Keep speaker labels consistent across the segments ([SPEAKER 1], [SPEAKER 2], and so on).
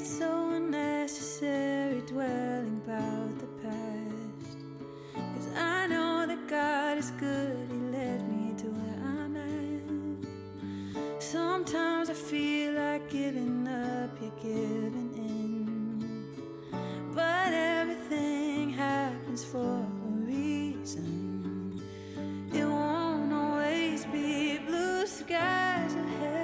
[SPEAKER 1] It's so unnecessary dwelling about the past, 'cause I know that God is good, He led me to where I'm at. Sometimes I feel like giving up, you're giving in, but everything happens for a reason. It won't always be blue skies ahead.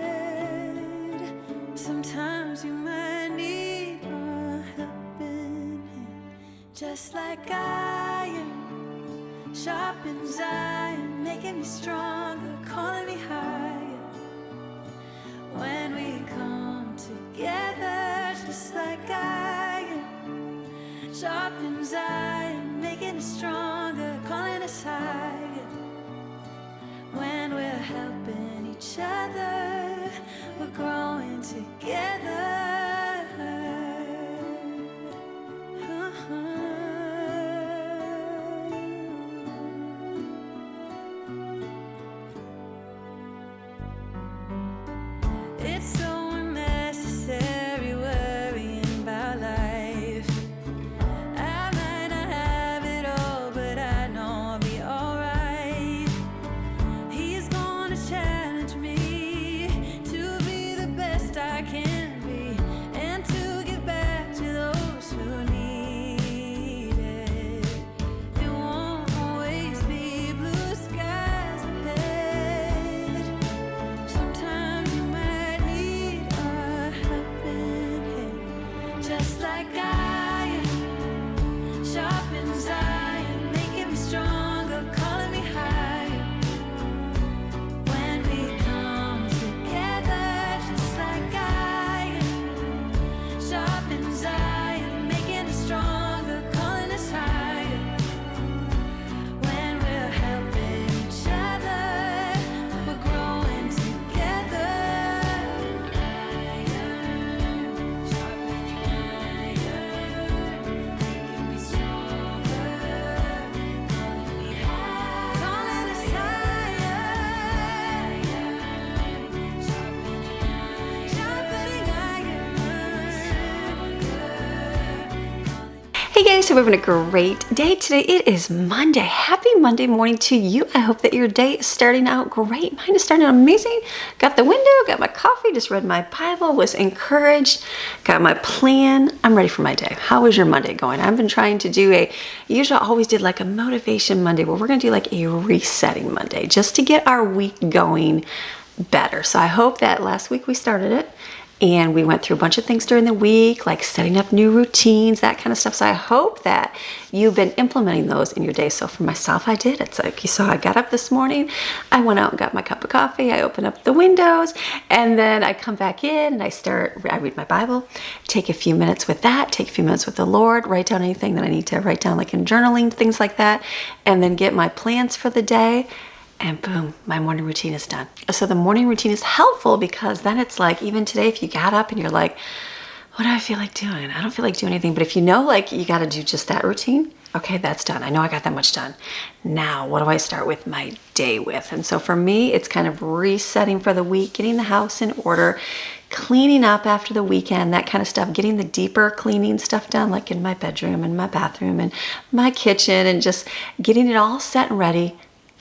[SPEAKER 1] Sometimes you might need a helping hand, just like iron sharpens iron, making me stronger, calling me higher. When we come together, just like iron sharpens iron, making us stronger, calling us higher. When we're helping each other, we're growing together. It's so unnecessary worrying about life. I might not have it all, but I know I'll be alright. He's gonna challenge me to be the best I can be, and to give back to those who need it. It won't always be blue skies ahead. Sometimes you might need a helping hand, just like iron sharpens iron, making me stronger, calling me higher. When we come together, just like iron sharpens iron, making us stronger, calling us higher. When we're helping each other, we're growing together. Iron sharpening iron, making me stronger, calling me higher, calling us higher. Sharpening iron.
[SPEAKER 2] Hey guys, so we're having a great day today. It is Monday. Happy Monday morning to you. I hope that your day is starting out great. Mine is starting out amazing. Got the window, got my coffee, just read my Bible, was encouraged, got my plan. I'm ready for my day. How is your Monday going? I've been trying to do usually I always did like a motivation Monday, but we're going to do like a resetting Monday just to get our week going better. So I hope that last week we started it. And we went through a bunch of things during the week, like setting up new routines, that kind of stuff. So I hope that you've been implementing those in your day. So for myself, I did. It's like, you saw I got up this morning, I went out and got my cup of coffee, I opened up the windows, and then I come back in and I read my Bible, take a few minutes with that, take a few minutes with the Lord, write down anything that I need to write down, like in journaling, things like that, and then get my plans for the day. And boom, my morning routine is done. So the morning routine is helpful because then it's like, even today, if you got up and you're like, what do I feel like doing? I don't feel like doing anything. But if you know, like, you got to do just that routine, okay, that's done. I know I got that much done. Now, what do I start with my day with? And so for me, it's kind of resetting for the week, getting the house in order, cleaning up after the weekend, that kind of stuff, getting the deeper cleaning stuff done, like in my bedroom and my bathroom and my kitchen, and just getting it all set and ready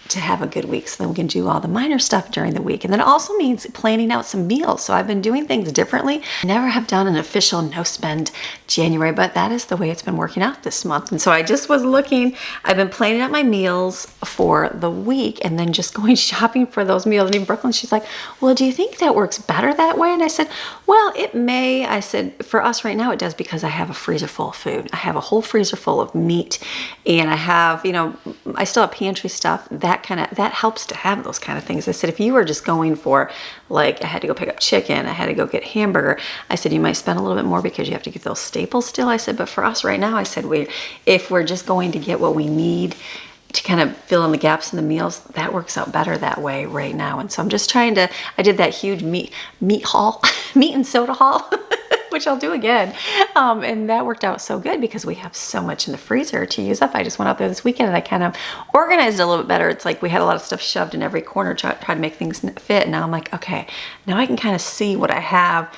[SPEAKER 2] to have a good week, so then we can do all the minor stuff during the week. And then it also means planning out some meals. So I've been doing things differently. I never have done an official no spend January, but that is the way it's been working out this month. And so I just was looking, I've been planning out my meals for the week and then just going shopping for those meals. And even Brooklyn, she's like, well, do you think that works better that way? And I said, well, it may. I said, for us right now, it does, because I have a freezer full of food. I have a whole freezer full of meat, and I have, I still have pantry stuff. That helps to have those kind of things. I said, if you were just going for, like, I had to go pick up chicken, I had to go get hamburger, I said, you might spend a little bit more because you have to get those staples still. I said, but for us right now, I said, if we're just going to get what we need to kind of fill in the gaps in the meals, that works out better that way right now. And so I'm just trying to, I did that huge meat haul, meat and soda haul, which I'll do again. And that worked out so good because we have so much in the freezer to use up. I just went out there this weekend and I kind of organized it a little bit better. It's like we had a lot of stuff shoved in every corner, try to make things fit. And now I'm like, okay, now I can kind of see what I have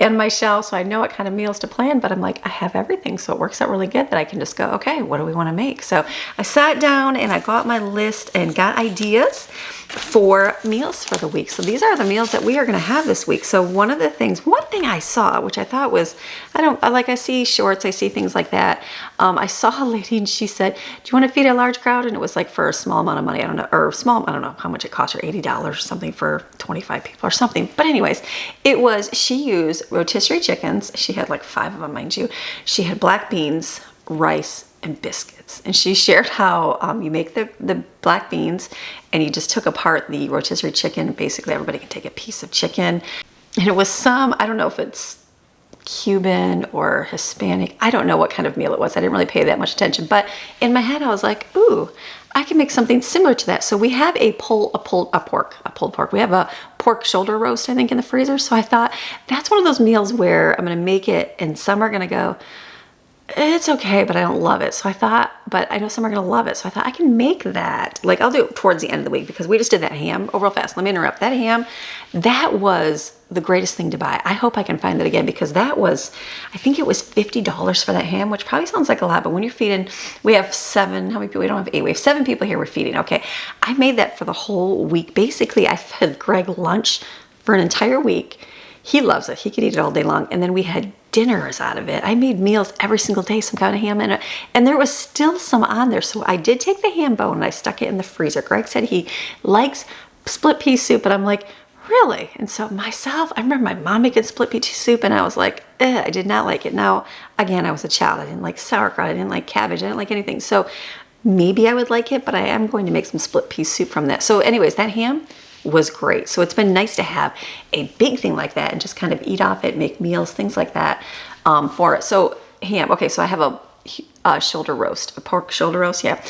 [SPEAKER 2] in my shelf, so I know what kind of meals to plan, but I'm like, I have everything, so it works out really good that I can just go, okay, what do we want to make? So I sat down and I got my list and got ideas for meals for the week. So these are the meals that we are going to have this week. So one thing I saw, which I thought was, I see shorts, I see things like that. I saw a lady and she said, do you want to feed a large crowd? And it was like for a small amount of money, I don't know how much it cost her, $80 or something for 25 people or something. But anyways, she used rotisserie chickens. She had like 5 of them, mind you. She had black beans, rice, and biscuits. And she shared how you make the black beans and you just took apart the rotisserie chicken. Basically, everybody can take a piece of chicken. And it was I don't know if it's Cuban or Hispanic. I don't know what kind of meal it was. I didn't really pay that much attention. But in my head, I was like, ooh, I can make something similar to that. So we have a pulled pork. We have a pork shoulder roast, I think, in the freezer. So I thought that's one of those meals where I'm going to make it and some are going to go, it's okay, but I don't love it. So I thought, but I know some are going to love it. So I thought I can make that. Like I'll do it towards the end of the week because we just did that ham. Oh, real fast. Let me interrupt. That ham, that was the greatest thing to buy. I hope I can find it again because I think it was $50 for that ham, which probably sounds like a lot, but when you're feeding, we have 7, how many people? We don't have 8, we have 7 people here we're feeding. Okay. I made that for the whole week. Basically, I fed Greg lunch for an entire week. He loves it. He could eat it all day long. And then we had dinners out of it. I made meals every single day, some kind of ham in it. And there was still some on there. So I did take the ham bone and I stuck it in the freezer. Greg said he likes split pea soup. And I'm like, really? And so I remember my mom making split pea soup and I was like, I did not like it. Now, again, I was a child. I didn't like sauerkraut. I didn't like cabbage. I didn't like anything. So maybe I would like it, but I am going to make some split pea soup from that. So anyways, that ham was great. So it's been nice to have a big thing like that and just kind of eat off it, make meals, things like that for it. So ham, okay, so I have a shoulder roast, a pork shoulder roast, yeah,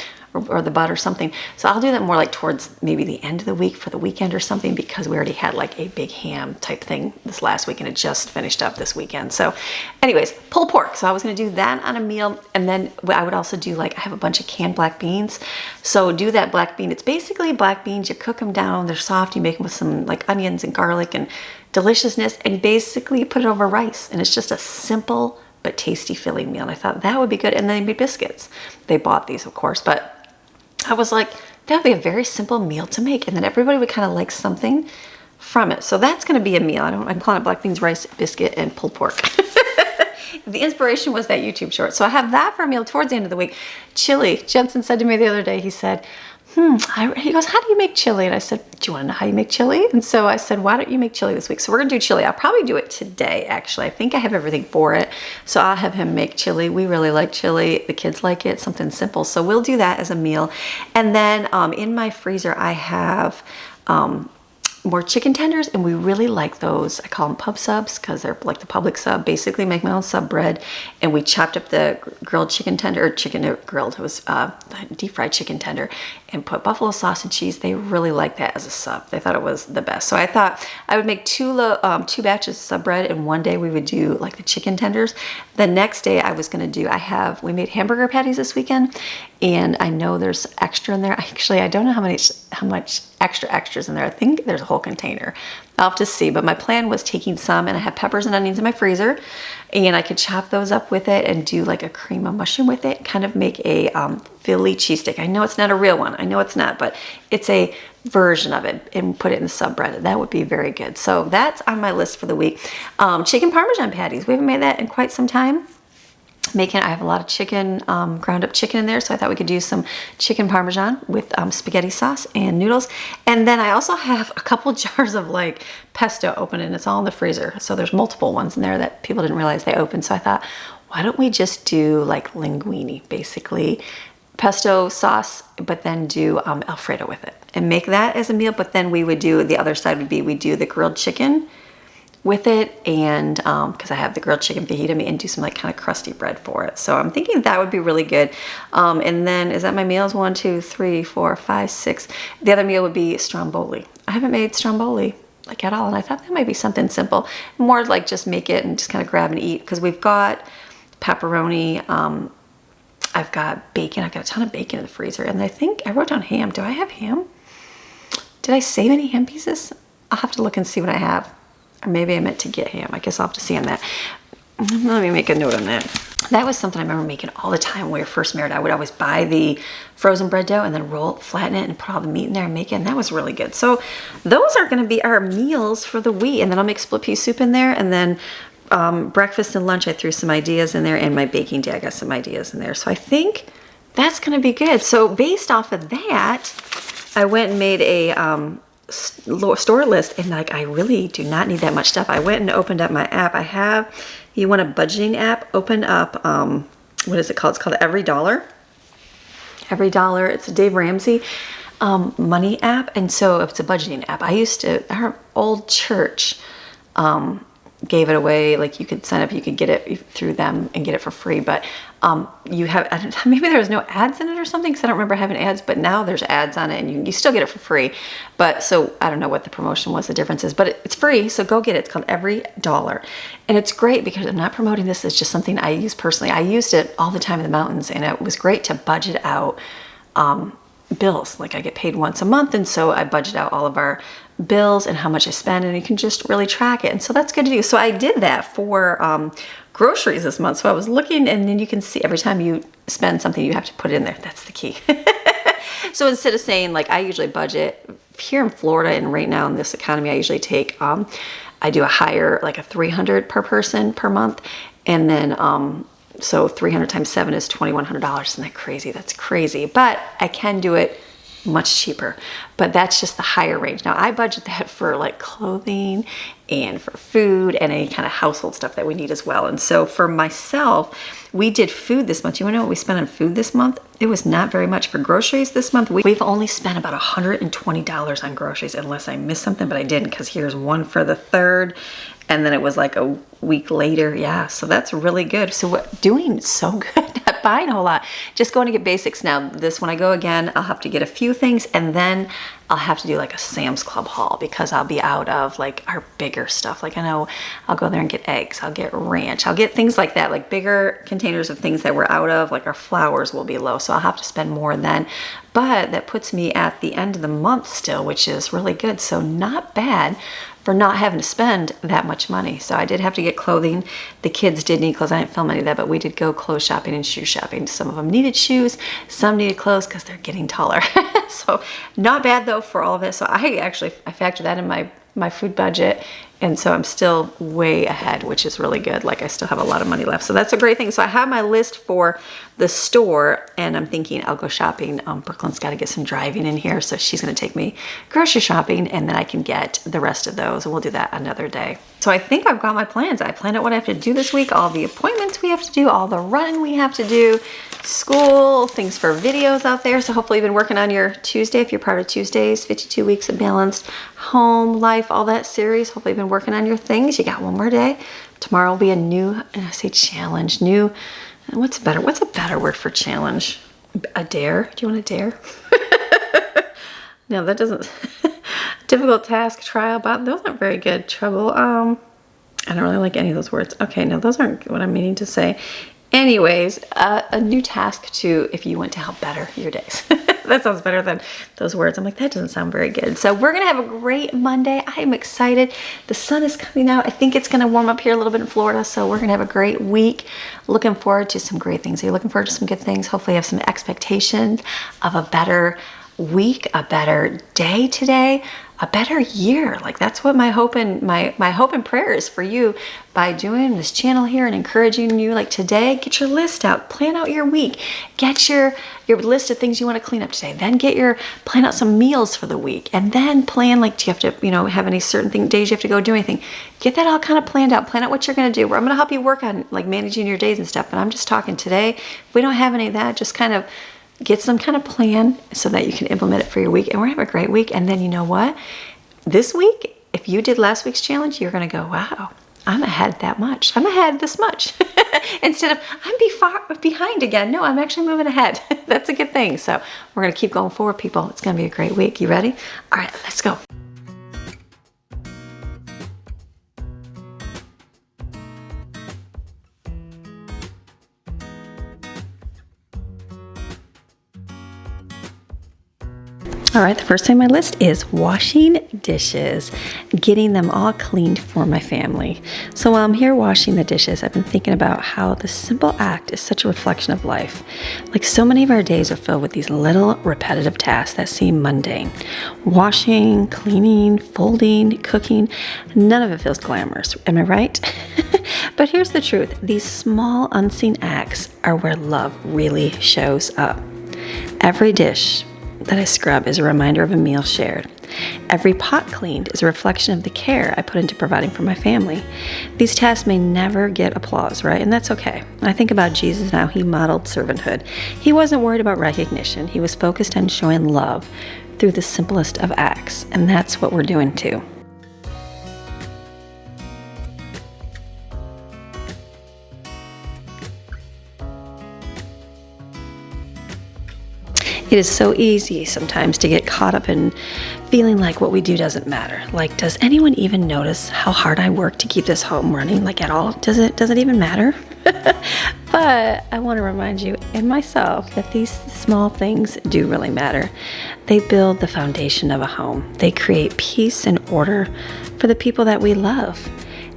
[SPEAKER 2] or the butt or something. So I'll do that more like towards maybe the end of the week for the weekend or something because we already had like a big ham type thing this last week and it just finished up this weekend. So anyways, pulled pork. So I was going to do that on a meal and then I would also do I have a bunch of canned black beans. So do that black bean. It's basically black beans. You cook them down. They're soft. You make them with some like onions and garlic and deliciousness and basically put it over rice. And it's just a simple but tasty filling meal. And I thought that would be good. And then they made biscuits. They bought these, of course, but I was like, that would be a very simple meal to make. And then everybody would kind of like something from it. So that's going to be a meal. I'm calling it black beans, rice, biscuit, and pulled pork. The inspiration was that YouTube short. So I have that for a meal towards the end of the week. Chili. Jensen said to me the other day, he said, he goes, how do you make chili? And I said, do you want to know how you make chili? And so I said, why don't you make chili this week? So we're going to do chili. I'll probably do it today, actually. I think I have everything for it. So I'll have him make chili. We really like chili. The kids like it, something simple. So we'll do that as a meal. And then in my freezer, I have more chicken tenders, and we really like those. I call them pub subs because they're like the public sub. Basically make my own sub bread, and we chopped up the grilled chicken tender, grilled, it was deep fried chicken tender, and put buffalo sauce and cheese. They really like that as a sub. They thought it was the best. So I thought I would make two batches of sub bread, and one day we would do like the chicken tenders. The next day I was going to do, we made hamburger patties this weekend, and I know there's extra in there. Actually, I don't know how much extras in there. I think there's a whole container. I'll have to see, but my plan was taking some, and I have peppers and onions in my freezer, and I could chop those up with it and do like a cream of mushroom with it, kind of make a Philly cheesesteak. I know it's not a real one. I know it's not, but it's a version of it, and put it in the sub bread. That would be very good. So that's on my list for the week. Chicken Parmesan patties. We haven't made that in quite some time. I have a lot of chicken, ground up chicken in there, so I thought we could do some chicken Parmesan with spaghetti sauce and noodles. And then I also have a couple jars of like pesto open, and it's all in the freezer. So there's multiple ones in there that people didn't realize they opened. So I thought, why don't we just do like linguine, basically pesto sauce, but then do Alfredo with it and make that as a meal. But then we would do, the other side would be, we do the grilled chicken with it, and because I have the grilled chicken fajita, and do some like kind of crusty bread for it. So I'm thinking that would be really good. And then, is that my meals? 1, 2, 3, 4, 5, 6. The other meal would be stromboli. I haven't made stromboli like at all, and I thought that might be something simple, more like just make it and just kind of grab and eat, because we've got pepperoni, I've got bacon. I've got a ton of bacon in the freezer, and I think I wrote down ham. Do I have ham? Did I save any ham pieces? I'll have to look and see what I have. Or maybe I meant to get ham. I guess I'll have to see on that. Let me make a note on that. That was something I remember making all the time when we were first married. I would always buy the frozen bread dough and then roll it, flatten it, and put all the meat in there and make it. And that was really good. So those are going to be our meals for the week. And then I'll make split pea soup in there. And then breakfast and lunch, I threw some ideas in there. And my baking day, I got some ideas in there. So I think that's going to be good. So based off of that, I went and made a store list. And like, I really do not need that much stuff. I went and opened up my app. I have... You want a budgeting app, open up, what is it called? It's called Every Dollar. Every Dollar, it's a Dave Ramsey money app. And so it's a budgeting app. Our old church gave it away. Like you could sign up, you could get it through them and get it for free. But maybe there was no ads in it or something because I don't remember having ads, but now there's ads on it and you still get it for free. But so I don't know what the promotion was, the difference is, but it's free. So go get it. It's called Every Dollar. And it's great because I'm not promoting this. It's just something I use personally. I used it all the time in the mountains and it was great to budget out bills. Like I get paid once a month. And so I budget out all of our bills and how much I spend and you can just really track it. And so that's good to do. So I did that for groceries this month. So I was looking and then you can see every time you spend something, you have to put it in there. That's the key. So instead of saying like I usually budget here in Florida and right now in this economy, I usually take, I do a higher, like a 300 per person per month. And then, so 300 times 7 is $2,100. Isn't that crazy? That's crazy. But I can do it much cheaper, but that's just the higher range. Now I budget that for like clothing and for food and any kind of household stuff that we need as well. And so for myself, we did food this month. You wanna know what we spent on food this month? It was not very much for groceries this month. We've only spent about $120 on groceries unless I missed something, but I didn't because here's one for the 3rd. And then it was like a week later. Yeah, so that's really good. So what doing so good, not buying a whole lot. Just going to get basics now. This, when I go again, I'll have to get a few things and then I'll have to do like a Sam's Club haul because I'll be out of like our bigger stuff. Like I know I'll go there and get eggs. I'll get ranch. I'll get things like that, like bigger containers of things that we're out of, like our flours will be low. So I'll have to spend more then. But that puts me at the end of the month still, which is really good. So not bad for not having to spend that much money. So I did have to get clothing. The kids did need clothes. I didn't film any of that, but we did go clothes shopping and shoe shopping. Some of them needed shoes, some needed clothes because they're getting taller. So not bad though for all of it. So I factor that in my food budget. And so I'm still way ahead, which is really good. Like I still have a lot of money left. So that's a great thing. So I have my list for the store and I'm thinking I'll go shopping. Brooklyn's got to get some driving in here. So she's going to take me grocery shopping and then I can get the rest of those and we'll do that another day. So I think I've got my plans. I planned out what I have to do this week, all the appointments we have to do, all the running we have to do, school, things for videos out there. So hopefully you've been working on your Tuesday, if you're part of Tuesdays, 52 Weeks of Balanced Home Life, all that series. Hopefully you've been working on your things. You got one more day. Tomorrow will be a new, I say challenge, new, what's a better word for challenge? A dare? Do you want a dare? No, that doesn't, difficult task, trial, but those aren't very good. Trouble, I don't really like any of those words. Okay, no, those aren't what I'm meaning to say. Anyways, a new task to, if you want to help better your days. That sounds better than those words. I'm like, that doesn't sound very good. So we're going to have a great Monday. I am excited. The sun is coming out. I think it's going to warm up here a little bit in Florida. So we're going to have a great week. Looking forward to some great things. Are you looking forward to some good things? Hopefully you have some expectations of a better week, a better day today, a better year. Like that's what my hope and my hope and prayer is for you by doing this channel here and encouraging you. Like today, get your list out, plan out your week, get your list of things you want to clean up today. Then plan out some meals for the week, and then plan like, do you have to have any certain days you have to go do anything? Get that all kind of planned out. Plan out what you're going to do. I'm going to help you work on like managing your days and stuff. But I'm just talking today. If we don't have any of that, just kind of get some kind of plan so that you can implement it for your week. And we're having a great week. And then you know what? This week, if you did last week's challenge, you're going to go, wow, I'm ahead that much. I'm ahead this much. Instead of, I'm behind again. No, I'm actually moving ahead. That's a good thing. So we're going to keep going forward, people. It's going to be a great week. You ready? All right, let's go. All right, the first thing on my list is washing dishes, getting them all cleaned for my family. So while I'm here washing the dishes, I've been thinking about how the simple act is such a reflection of life. Like so many of our days are filled with these little repetitive tasks that seem mundane. Washing, cleaning, folding, cooking, none of it feels glamorous. Am I right? But here's the truth. These small unseen acts are where love really shows up. Every dish that I scrub is a reminder of a meal shared. Every pot cleaned is a reflection of the care I put into providing for my family. These tasks may never get applause, right? And that's okay. I think about Jesus and how he modeled servanthood. He wasn't worried about recognition. He was focused on showing love through the simplest of acts. And that's what we're doing too. It is so easy sometimes to get caught up in feeling like what we do doesn't matter. Like, does anyone even notice how hard I work to keep this home running? Like at all? Does it even matter? But I want to remind you and myself that these small things do really matter. They build the foundation of a home. They create peace and order for the people that we love.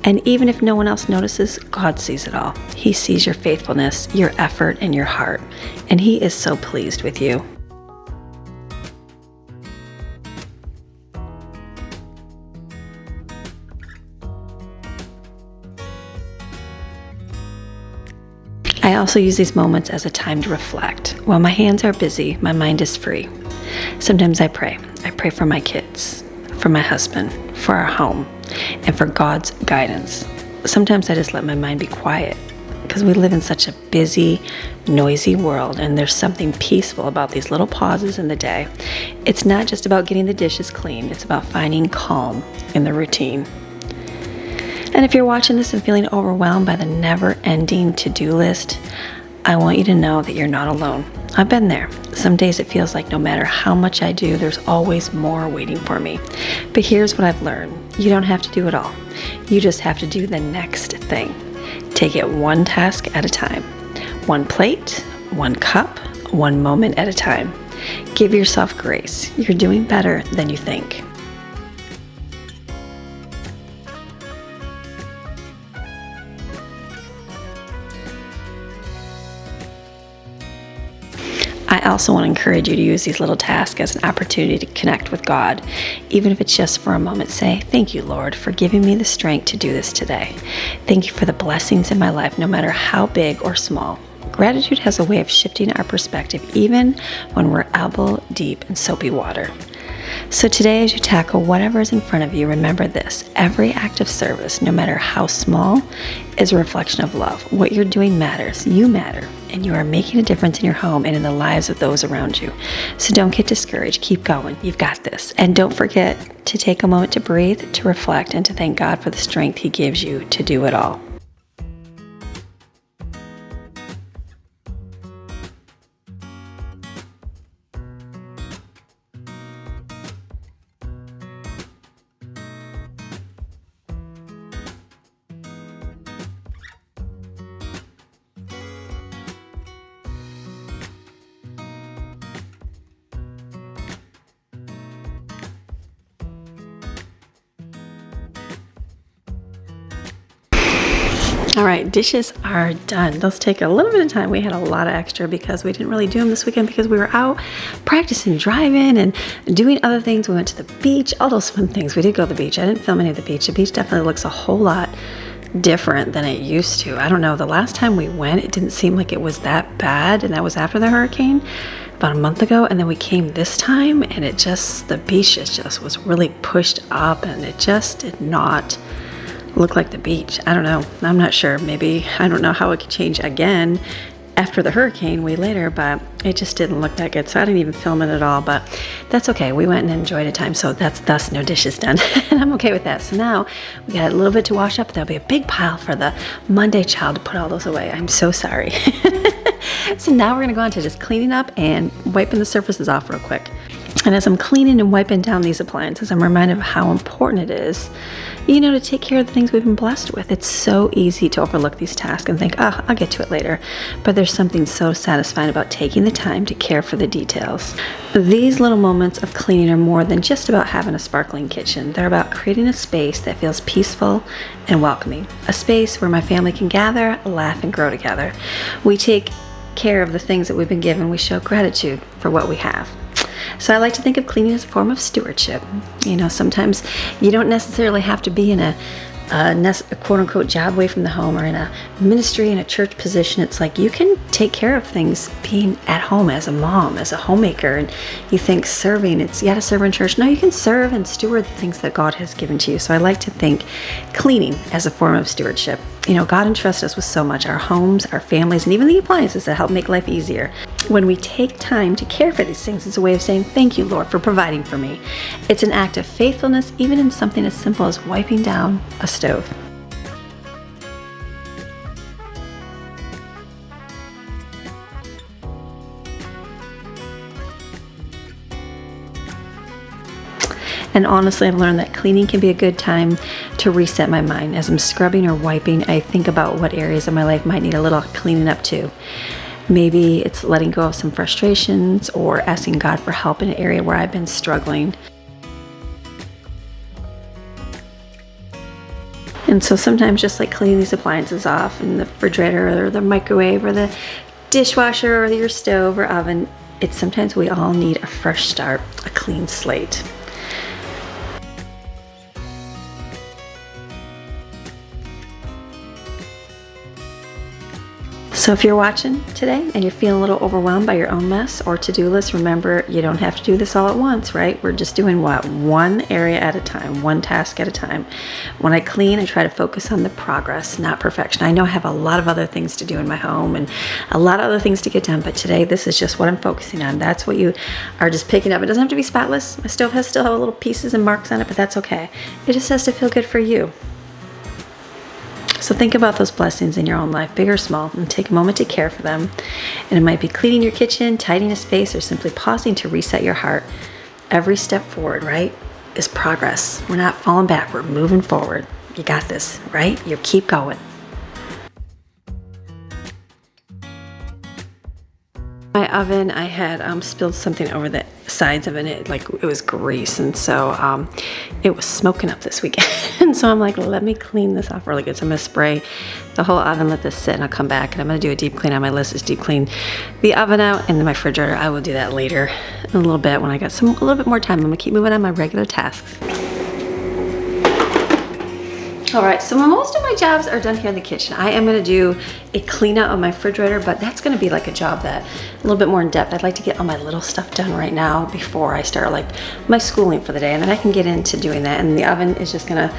[SPEAKER 2] And even if no one else notices, God sees it all. He sees your faithfulness, your effort, and your heart. And he is so pleased with you. I also use these moments as a time to reflect. While my hands are busy, my mind is free. Sometimes I pray. I pray for my kids, for my husband, for our home, and for God's guidance. Sometimes I just let my mind be quiet because we live in such a busy, noisy world, and there's something peaceful about these little pauses in the day. It's not just about getting the dishes clean. It's about finding calm in the routine. And if you're watching this and feeling overwhelmed by the never-ending to-do list, I want you to know that you're not alone. I've been there. Some days it feels like no matter how much I do, there's always more waiting for me. But here's what I've learned. You don't have to do it all. You just have to do the next thing. Take it one task at a time. One plate, one cup, one moment at a time. Give yourself grace. You're doing better than you think. I also want to encourage you to use these little tasks as an opportunity to connect with God. Even if it's just for a moment, say, thank you, Lord, for giving me the strength to do this today. Thank you for the blessings in my life, no matter how big or small. Gratitude has a way of shifting our perspective, even when we're elbow deep in soapy water. So today, as you tackle whatever is in front of you, remember this. Every act of service, no matter how small, is a reflection of love. What you're doing matters. You matter. And you are making a difference in your home and in the lives of those around you. So don't get discouraged. Keep going. You've got this. And don't forget to take a moment to breathe, to reflect, and to thank God for the strength he gives you to do it all. All right, dishes are done. Those take a little bit of time. We had a lot of extra because we didn't really do them this weekend because we were out practicing driving and doing other things. We went to the beach, all those fun things. We did go to the beach. I didn't film any of the beach. The beach definitely looks a whole lot different than it used to. I don't know. The last time we went, it didn't seem like it was that bad, and that was after the hurricane about a month ago. And then we came this time, and the beach just was really pushed up, and it just did not look like the beach. I don't know. I'm not sure. Maybe, I don't know how it could change again after the hurricane way later, but it just didn't look that good. So I didn't even film it at all, but that's okay. We went and enjoyed a time. So that's thus no dishes done. And I'm okay with that. So now we got a little bit to wash up. There'll be a big pile for the Monday child to put all those away. I'm so sorry. So now we're going to go on to just cleaning up and wiping the surfaces off real quick. And as I'm cleaning and wiping down these appliances, I'm reminded of how important it is, to take care of the things we've been blessed with. It's so easy to overlook these tasks and think, oh, I'll get to it later. But there's something so satisfying about taking the time to care for the details. These little moments of cleaning are more than just about having a sparkling kitchen. They're about creating a space that feels peaceful and welcoming. A space where my family can gather, laugh, and grow together. We take care of the things that we've been given. We show gratitude for what we have. So I like to think of cleaning as a form of stewardship. Sometimes you don't necessarily have to be in a quote-unquote job away from the home or in a ministry, in a church position. It's like you can take care of things being at home as a mom, as a homemaker. And you think serving, you got to serve in church. No, you can serve and steward the things that God has given to you. So I like to think cleaning as a form of stewardship. God entrusts us with so much, our homes, our families, and even the appliances that help make life easier. When we take time to care for these things, it's a way of saying, thank you, Lord, for providing for me. It's an act of faithfulness, even in something as simple as wiping down a stove. And honestly, I've learned that cleaning can be a good time to reset my mind. As I'm scrubbing or wiping, I think about what areas of my life might need a little cleaning up too. Maybe it's letting go of some frustrations or asking God for help in an area where I've been struggling. And so sometimes just like cleaning these appliances off in the refrigerator or the microwave or the dishwasher or your stove or oven, it's sometimes we all need a fresh start, a clean slate. So if you're watching today and you're feeling a little overwhelmed by your own mess or to-do list, remember, you don't have to do this all at once, right? We're just doing what? One area at a time, one task at a time. When I clean, I try to focus on the progress, not perfection. I know I have a lot of other things to do in my home and a lot of other things to get done, but today this is just what I'm focusing on. That's what you are just picking up. It doesn't have to be spotless. My stove still have little pieces and marks on it, but that's okay. It just has to feel good for you. So think about those blessings in your own life, big or small, and take a moment to care for them. And it might be cleaning your kitchen, tidying a space, or simply pausing to reset your heart. Every step forward, right, is progress. We're not falling back, we're moving forward. You got this, right? You keep going. My oven, I had spilled something over the sides of it. It was grease, and so it was smoking up this weekend. So I'm like, let me clean this off really good. So I'm gonna spray the whole oven, let this sit, and I'll come back and I'm gonna do a deep clean. On my list is deep clean the oven out and then my refrigerator. I will do that later in a little bit when I got a little bit more time. I'm gonna keep moving on my regular tasks. All right, so most of my jobs are done here in the kitchen. I am gonna do a clean out of my refrigerator, but that's gonna be like a job that a little bit more in depth. I'd like to get all my little stuff done right now before I start like my schooling for the day, and then I can get into doing that. And the oven is just gonna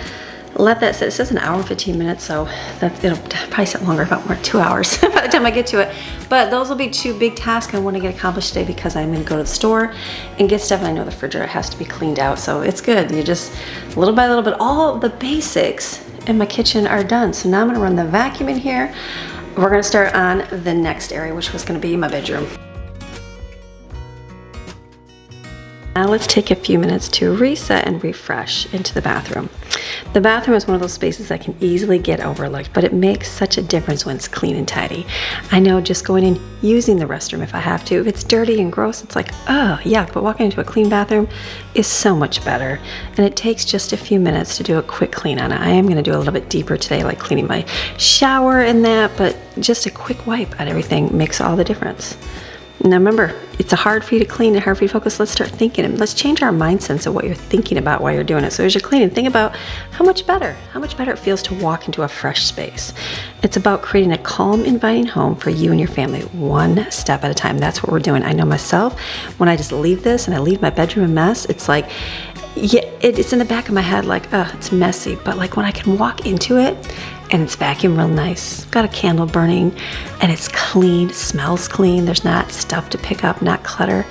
[SPEAKER 2] let that sit. It says an hour and 15 minutes, so it'll probably sit longer, about more 2 hours by the time I get to it. But those will be two big tasks I want to get accomplished today because I'm gonna go to the store and get stuff, and I know the refrigerator has to be cleaned out, so it's good. You just, little by little, but all the basics in my kitchen are done. So now I'm gonna run the vacuum in here. We're gonna start on the next area, which was gonna be my bedroom. Now let's take a few minutes to reset and refresh into the bathroom. The bathroom is one of those spaces that can easily get overlooked, but it makes such a difference when it's clean and tidy. I know just going in, using the restroom if I have to, if it's dirty and gross, it's like, oh, yuck, but walking into a clean bathroom is so much better. And it takes just a few minutes to do a quick clean on it. I am gonna do a little bit deeper today, like cleaning my shower and that, but just a quick wipe on everything makes all the difference. Now remember, it's hard for you to clean and hard for you to focus. Let's start thinking and let's change our mindsets of what you're thinking about while you're doing it. So as you're cleaning, think about how much better it feels to walk into a fresh space. It's about creating a calm, inviting home for you and your family, one step at a time. That's what we're doing. I know myself, when I just leave this and I leave my bedroom a mess, it's like, yeah, it's in the back of my head like, it's messy. But like when I can walk into it and it's vacuumed real nice, got a candle burning, and it's clean, smells clean, there's not stuff to pick up, not clutter.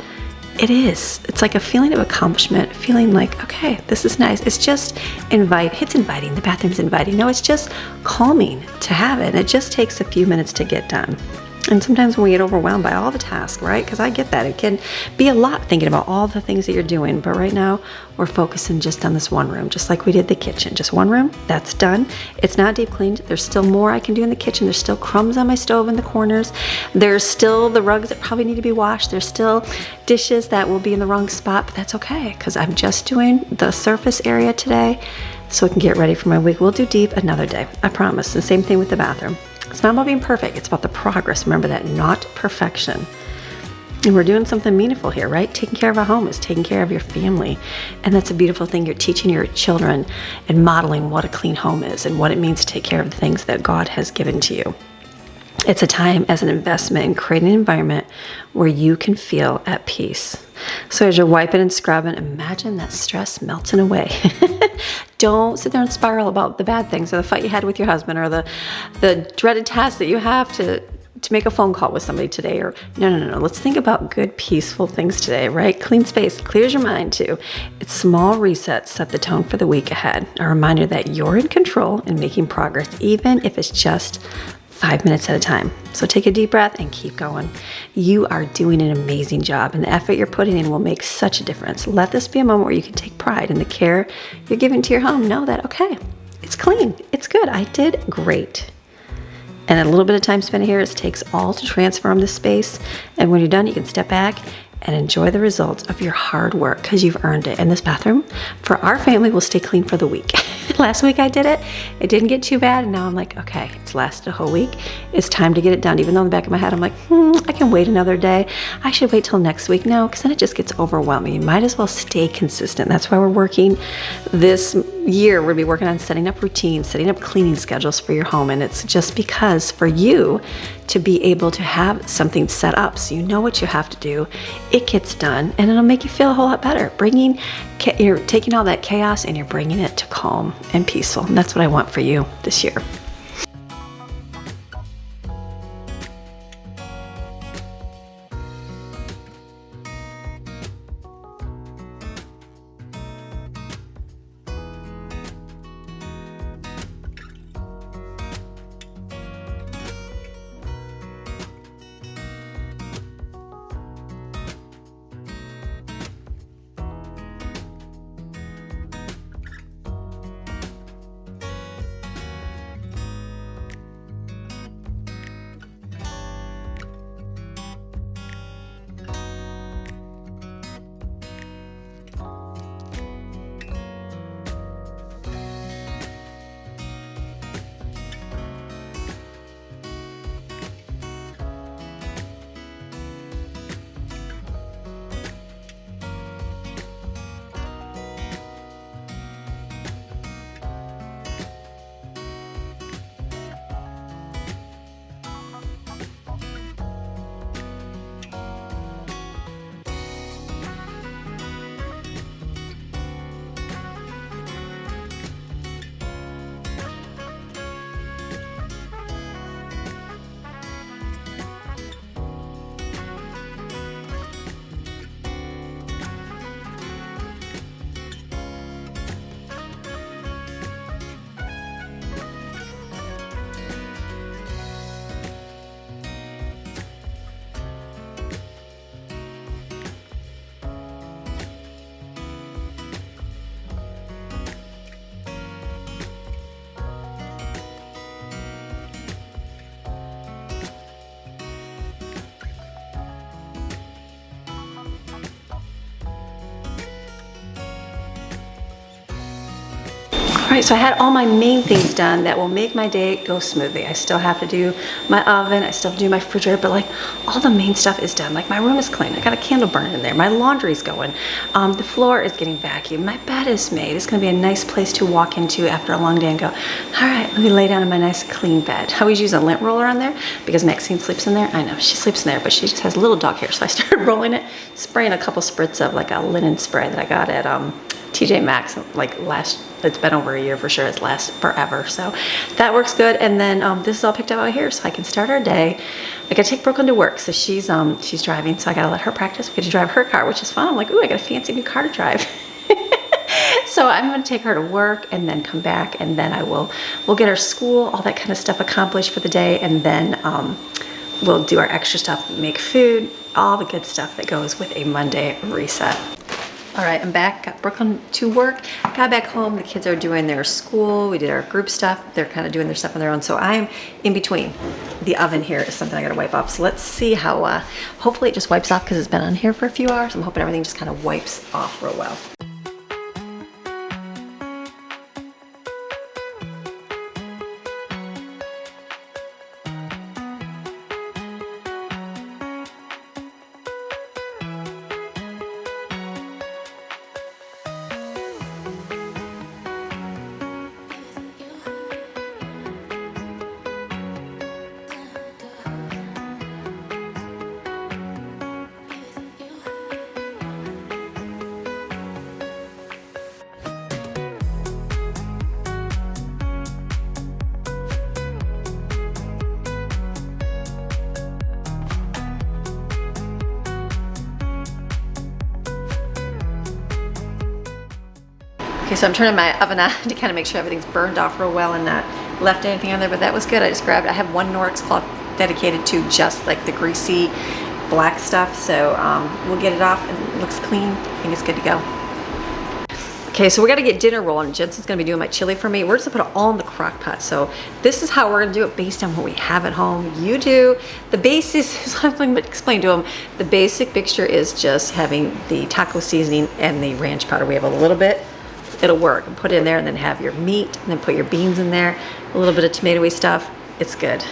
[SPEAKER 2] It's like a feeling of accomplishment, feeling like, okay, this is nice. It's just it's inviting, the bathroom's inviting. No, it's just calming to have it. And it just takes a few minutes to get done. And sometimes when we get overwhelmed by all the tasks, right? Because I get that. It can be a lot thinking about all the things that you're doing. But right now, we're focusing just on this one room, just like we did the kitchen. Just one room, that's done. It's not deep cleaned. There's still more I can do in the kitchen. There's still crumbs on my stove in the corners. There's still the rugs that probably need to be washed. There's still dishes that will be in the wrong spot, but that's okay because I'm just doing the surface area today so I can get ready for my week. We'll do deep another day, I promise. The same thing with the bathroom. It's not about being perfect, it's about the progress. Remember that, not perfection. And we're doing something meaningful here, right? Taking care of our home is taking care of your family. And that's a beautiful thing. You're teaching your children and modeling what a clean home is and what it means to take care of the things that God has given to you. It's a time as an investment in creating an environment where you can feel at peace. So as you're wiping and scrubbing, imagine that stress melting away. Don't sit there and spiral about the bad things or the fight you had with your husband or the dreaded task that you have to make a phone call with somebody today. Or no. Let's think about good, peaceful things today, right? Clean space clears your mind too. It's small resets set the tone for the week ahead. A reminder that you're in control and making progress, even if it's just 5 minutes at a time. So take a deep breath and keep going. You are doing an amazing job, and the effort you're putting in will make such a difference. Let this be a moment where you can take pride in the care you're giving to your home. Know that, okay, it's clean, it's good, I did great. And a little bit of time spent here, it takes all to transform this space. And when you're done, you can step back and enjoy the results of your hard work because you've earned it. And this bathroom for our family will stay clean for the week. Last week I did it. It didn't get too bad. And now I'm like, okay, it's lasted a whole week. It's time to get it done. Even though in the back of my head, I'm like, I can wait another day. I should wait till next week. No, because then it just gets overwhelming. You might as well stay consistent. That's why we're working this year. We'll be working on setting up routines, setting up cleaning schedules for your home. And it's just because for you to be able to have something set up so you know what you have to do, it gets done, and it'll make you feel a whole lot better. You're taking all that chaos and you're bringing it to calm and peaceful. And that's what I want for you this year. All right, so I had all my main things done that will make my day go smoothly. I still have to do my oven, I still have to do my refrigerator, but like all the main stuff is done. Like my room is clean, I got a candle burning in there, my laundry's going, the floor is getting vacuumed, my bed is made. It's gonna be a nice place to walk into after a long day and go, all right, let me lay down in my nice clean bed. I always use a lint roller on there because Maxine sleeps in there. I know, she sleeps in there, but she just has little dog hair. So I started rolling it, spraying a couple spritz of like a linen spray that I got at TJ Maxx it's been over a year for sure. It's lasts forever. So that works good. And then this is all picked up out here so I can start our day. I gotta take Brooklyn to work. So she's driving, so I gotta let her practice. We get to drive her car, which is fun. I'm like, ooh, I got a fancy new car to drive. So I'm gonna take her to work and then come back, and then we'll get her school, all that kind of stuff accomplished for the day, and then we'll do our extra stuff, make food, all the good stuff that goes with a Monday reset. All right, I'm back, got Brooklyn to work, got back home, the kids are doing their school, we did our group stuff, they're kind of doing their stuff on their own, so I'm in between. The oven here is something I gotta wipe off, so let's see how, hopefully it just wipes off because it's been on here for a few hours. I'm hoping everything just kind of wipes off real well. Okay, so I'm turning my oven on to kind of make sure everything's burned off real well and not left anything on there, but that was good. I just grabbed, I have one Norwex cloth dedicated to just like the greasy black stuff, so we'll get it off and it looks clean. I think it's good to go. Okay, so we gotta get dinner rolling. Jensen's gonna be doing my chili for me. We're just gonna put it all in the crock pot. So this is how we're gonna do it based on what we have at home. You do. The basis, I'm going to explain to him, the basic mixture is just having the taco seasoning and the ranch powder. We have a little bit. It'll work. And put it in there and then have your meat and then put your beans in there, a little bit of tomatoey stuff. It's good.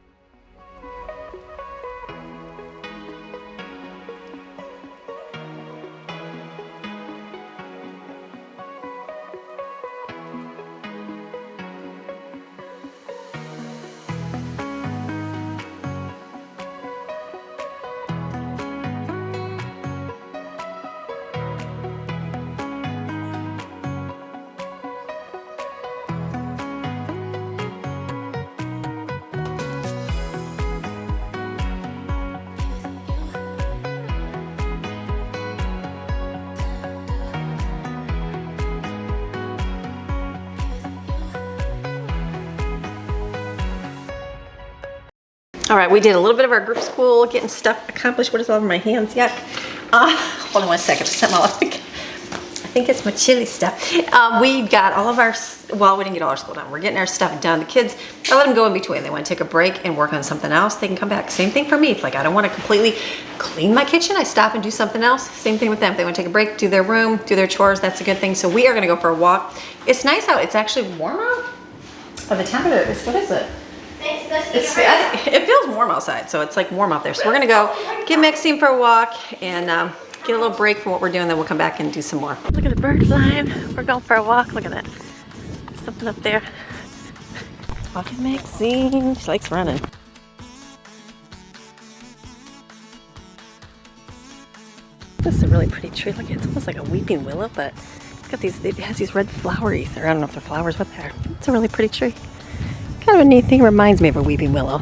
[SPEAKER 2] All right, we did a little bit of our group school, getting stuff accomplished. What is all over my hands? Yuck. Hold on one second. Something I think it's my chili stuff. We got all of our, well, we didn't get all our school done. We're getting our stuff done. The kids, I let them go in between. They want to take a break and work on something else. They can come back. Same thing for me. If like I don't want to completely clean my kitchen, I stop and do something else. Same thing with them. If they want to take a break, do their room, do their chores, that's a good thing. So we are going to go for a walk. It's nice out. It's actually warm out. Oh, the temperature is, what is it? It feels warm outside, so it's like warm out there. So we're gonna go get Maxine for a walk and get a little break from what we're doing, then we'll come back and do some more. Look at the bird flying. We're going for a walk. Look at that. Something up there. Walking Maxine. She likes running. This is a really pretty tree. Look, it's almost like a weeping willow, but it's got these, it has these red flowery, or I don't know if they're flowers, what they are. It's a really pretty tree. Kind of a neat thing, reminds me of a weeping willow.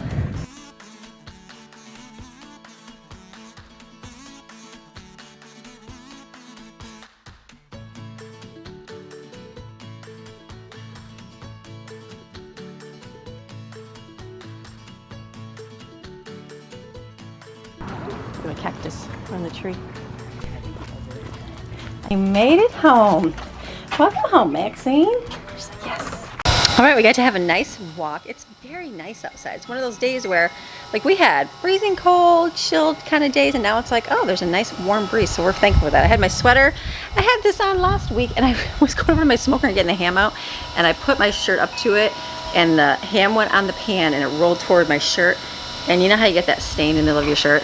[SPEAKER 2] Look at the cactus on the tree. I made it home. Welcome home, Maxine. She's like, yes. All right, we got to have a nice walk. It's very nice outside. It's one of those days where, like, we had freezing cold, chilled kind of days, and now it's like, oh, there's a nice warm breeze, so we're thankful for that. I had my sweater. I had this on last week, and I was going over to my smoker and getting the ham out, and I put my shirt up to it, and the ham went on the pan, and it rolled toward my shirt. And you know how you get that stain in the middle of your shirt?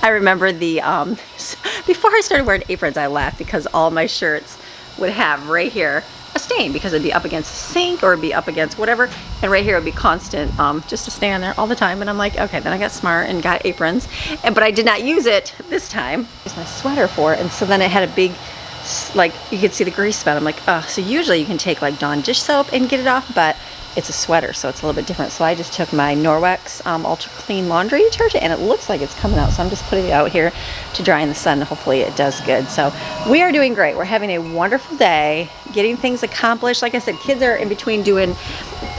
[SPEAKER 2] I remember the, before I started wearing aprons, I laughed because all my shirts would have right here a stain because it'd be up against the sink or it'd be up against whatever, and right here would be constant, just to stay on there all the time. And I'm like, okay, then I got smart and got aprons, but I did not use it this time. It's my sweater for it, and so then it had a big, like, you could see the grease spot. I'm like, oh, so usually you can take like Dawn dish soap and get it off, but it's a sweater, so it's a little bit different. So I just took my Norwex Ultra Clean Laundry Detergent, and it looks like it's coming out. So I'm just putting it out here to dry in the sun. Hopefully it does good. So we are doing great. We're having a wonderful day, getting things accomplished. Like I said, kids are in between doing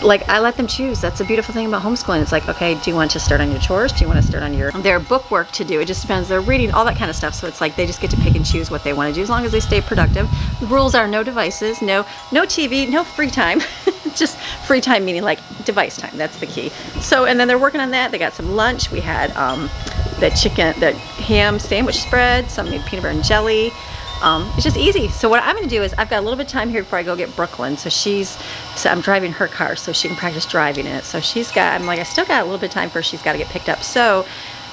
[SPEAKER 2] like I let them choose. That's the beautiful thing about homeschooling. It's like, okay, do you want to start on your chores? Do you want to start on their book work to do? It just depends. They're reading, all that kind of stuff. So it's like they just get to pick and choose what they want to do as long as they stay productive. The rules are no devices, no TV, no free time. Just free time meaning like device time. That's the key. So, and then they're working on that. They got some lunch. We had the ham sandwich spread. Some made peanut butter and jelly. It's just easy. So what I'm going to do is I've got a little bit of time here before I go get Brooklyn. So I'm driving her car so she can practice driving in it. So I still got a little bit of time first. She's got to get picked up. So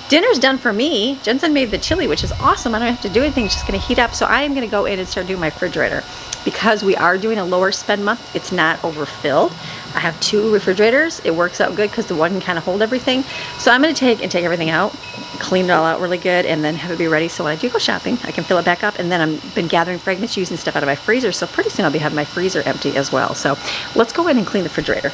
[SPEAKER 2] dinner's done for me. Jensen made the chili, which is awesome. I don't have to do anything. It's just going to heat up. So I am going to go in and start doing my refrigerator. Because we are doing a lower spend month, it's not overfilled. I have 2 refrigerators. It works out good because the one can kind of hold everything. So I'm going to take everything out, clean it all out really good, and then have it be ready. So when I do go shopping, I can fill it back up. And then I've been gathering fragments, using stuff out of my freezer. So pretty soon I'll be having my freezer empty as well. So let's go in and clean the refrigerator.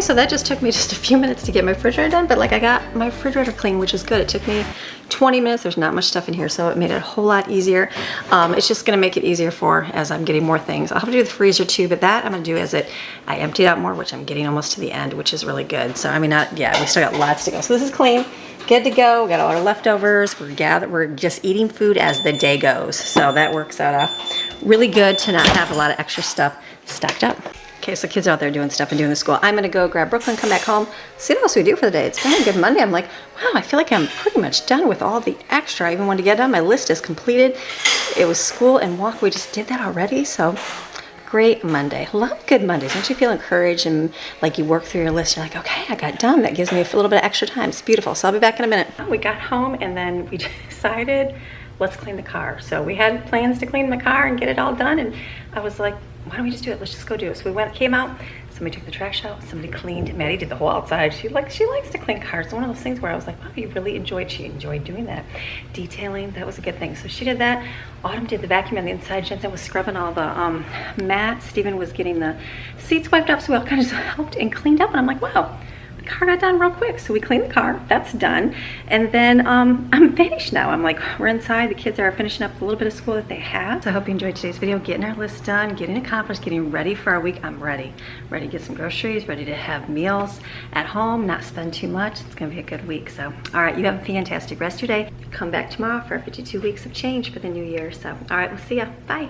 [SPEAKER 2] So that just took me just a few minutes to get my refrigerator done, but like I got my refrigerator clean, which is good. It took me 20 minutes. There's not much stuff in here, so it made it a whole lot easier. It's just gonna make it easier as I'm getting more things. I'll have to do the freezer too, but that I'm gonna do as I emptied out more, which I'm getting almost to the end, which is really good. So I mean, we still got lots to go. So this is clean, good to go. We got all our leftovers. We're just eating food as the day goes. So that works out really good to not have a lot of extra stuff stacked up. Okay, so kids are out there doing stuff and doing the school. I'm gonna go grab Brooklyn, come back home, see what else we do for the day. It's been a good Monday. I'm like, wow, I feel like I'm pretty much done with all the extra I even wanted to get done. My list is completed. It was school and walk. We just did that already, so great Monday. Love good Mondays. Don't you feel encouraged and like you work through your list? You're like, okay, I got done. That gives me a little bit of extra time. It's beautiful. So I'll be back in a minute. We got home and then we decided, let's clean the car. So we had plans to clean the car and get it all done. And I was like, why don't we just do it? Let's just go do it. So we came out, somebody took the trash out, somebody cleaned. Maddie did the whole outside. She likes to clean cars. It's one of those things where I was like, wow, she enjoyed doing that. Detailing, that was a good thing. So she did that. Autumn did the vacuum on the inside. Jensen was scrubbing all the mats. Steven was getting the seats wiped up. So we all kind of just helped and cleaned up. And I'm like, wow, the car got done real quick. So we cleaned the car, that's done. And then I'm finished now. I'm like, we're inside, the kids are finishing up a little bit of school that they have. So I hope you enjoyed today's video, getting our list done, getting accomplished, getting ready for our week. I'm ready to get some groceries, ready to have meals at home, not spend too much. It's gonna be a good week. So, all right, you have a fantastic rest of your day. Come back tomorrow for 52 weeks of change for the new year. So, all right, we'll see ya, bye.